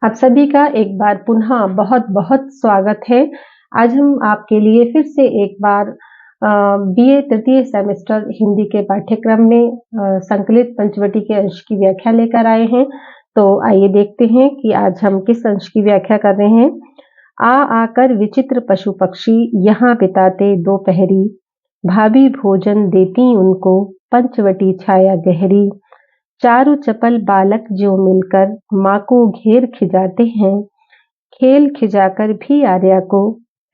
आप सभी का एक बार पुनः बहुत-बहुत स्वागत है। आज हम आपके लिए फिर से एक बार बीए तृतीय सेमेस्टर हिंदी के पाठ्यक्रम में संकलित पंचवटी के अंश की व्याख्या लेकर आए हैं। तो आइए देखते हैं कि आज हम किस अंश की व्याख्या कर रहे हैं। आ आकर विचित्र पशु पक्षी यहाँ बिताते दोपहरी, भाभी भोजन देती उनको पंचवटी छाया गहरी। चारों चपल बालक जो मिलकर माँ को घेर खिजाते हैं, खेल खिजाकर भी आर्या को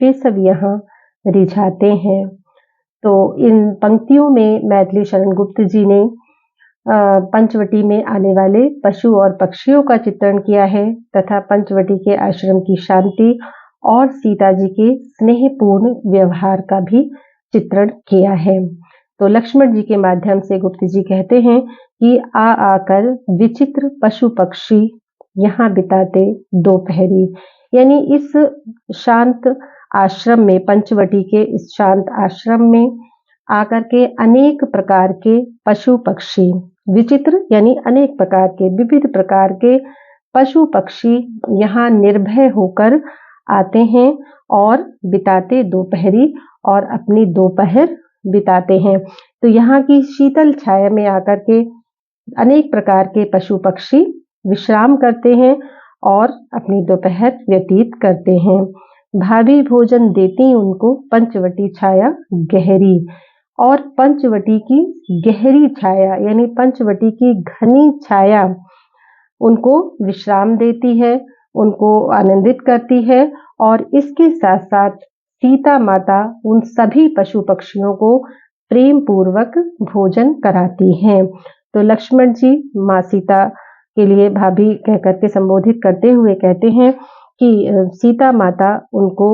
वे सब यहाँ रिझाते हैं। तो इन पंक्तियों में मैथिली शरण गुप्त जी ने पंचवटी में आने वाले पशु और पक्षियों का चित्रण किया है तथा पंचवटी के आश्रम की शांति और सीता जी के स्नेहपूर्ण व्यवहार का भी चित्रण किया है। तो लक्ष्मण जी के माध्यम से गुप्त जी कहते हैं कि आ आकर विचित्र पशु पक्षी यहाँ बिताते दोपहरी, यानी इस शांत आश्रम में, पंचवटी के इस शांत आश्रम में आकर के अनेक प्रकार के पशु पक्षी, विचित्र यानी अनेक प्रकार के, विविध प्रकार के पशु पक्षी यहाँ निर्भय होकर आते हैं और बिताते दोपहरी और अपनी दोपहर बिताते हैं। तो यहाँ की शीतल छाया में आकर के अनेक प्रकार के पशु पक्षी विश्राम करते हैं और अपनी दोपहर व्यतीत करते हैं। भाभी भोजन देती उनको पंचवटी छाया गहरी, और पंचवटी की गहरी छाया यानी पंचवटी की घनी छाया उनको विश्राम देती है, उनको आनंदित करती है और इसके साथ साथ सीता माता उन सभी पशु पक्षियों को प्रेम पूर्वक भोजन कराती हैं। तो लक्ष्मण जी माँ सीता के लिए भाभी कहकर के संबोधित करते हुए कहते हैं कि सीता माता उनको,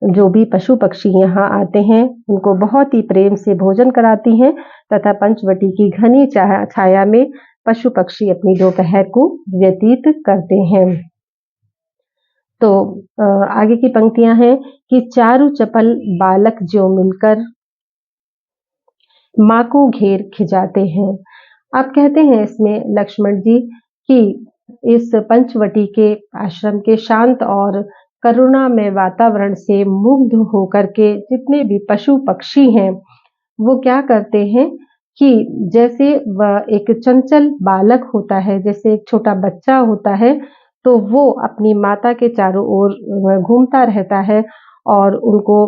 जो भी पशु पक्षी यहाँ आते हैं, उनको बहुत ही प्रेम से भोजन कराती हैं तथा पंचवटी की घनी छाया में पशु पक्षी अपनी दोपहर को व्यतीत करते हैं। तो आगे की पंक्तियां हैं कि चारों चपल बालक जो मिलकर माँ को घेर खिजाते हैं। आप कहते हैं इसमें लक्ष्मण जी कि इस पंचवटी के आश्रम के शांत और करुणामय वातावरण से मुग्ध होकर के जितने भी पशु पक्षी हैं, वो क्या करते हैं कि जैसे वह एक चंचल बालक होता है, जैसे एक छोटा बच्चा होता है, तो वो अपनी माता के चारों ओर घूमता रहता है और उनको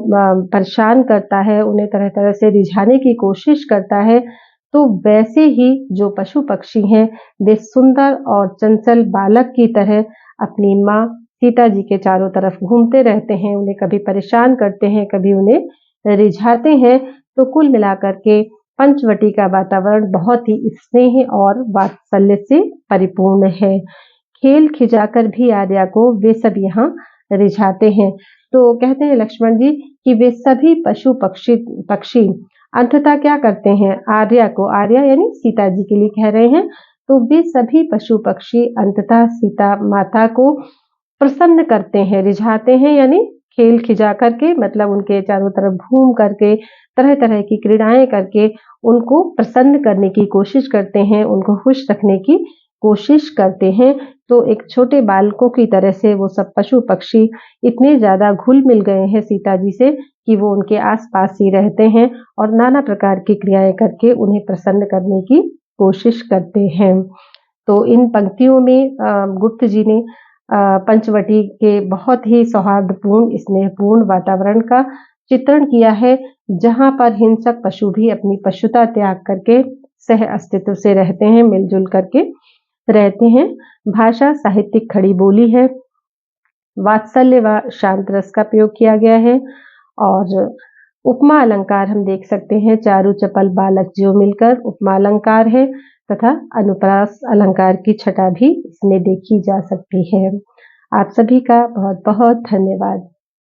परेशान करता है, उन्हें तरह तरह से रिझाने की कोशिश करता है। तो वैसे ही जो पशु पक्षी हैं, वे सुंदर और चंचल बालक की तरह अपनी माँ सीता जी के चारों तरफ घूमते रहते हैं, उन्हें कभी परेशान करते हैं, कभी उन्हें रिझाते हैं। तो कुल मिलाकर के पंचवटी का वातावरण बहुत ही स्नेह और वात्सल्य से परिपूर्ण है। खेल खिजाकर भी आर्या को वे सब यहाँ रिझाते हैं। तो कहते हैं लक्ष्मण जी कि वे सभी पशु पक्षी अंततः क्या करते हैं, आर्या को, आर्या यानी सीता जी के लिए कह रहे हैं, तो वे सभी पशु पक्षी अंततः सीता माता को प्रसन्न करते हैं, रिझाते हैं, यानी खेल खिजा करके, मतलब उनके चारों तरफ घूम करके, तरह तरह की क्रीड़ाएं करके उनको प्रसन्न करने की कोशिश करते हैं, उनको खुश रखने की कोशिश करते हैं। तो एक छोटे बालकों की तरह से वो सब पशु पक्षी इतने ज्यादा घुल मिल गए हैं सीता जी से कि वो उनके आसपास ही रहते हैं और नाना प्रकार की क्रियाएं करके उन्हें प्रसन्न करने की कोशिश करते हैं। तो इन पंक्तियों में गुप्त जी ने पंचवटी के बहुत ही सौहार्दपूर्ण, स्नेहपूर्ण वातावरण का चित्रण किया है, जहां पर हिंसक पशु भी अपनी पशुता त्याग करके सह अस्तित्व से रहते हैं, मिलजुल करके रहते हैं। भाषा साहित्यिक खड़ी बोली है, वात्सल्य व शांत रस का प्रयोग किया गया है और उपमा अलंकार हम देख सकते हैं, चारों चपल बालक जो मिलकर उपमा अलंकार है तथा अनुप्रास अलंकार की छटा भी इसमें देखी जा सकती है। आप सभी का बहुत बहुत धन्यवाद।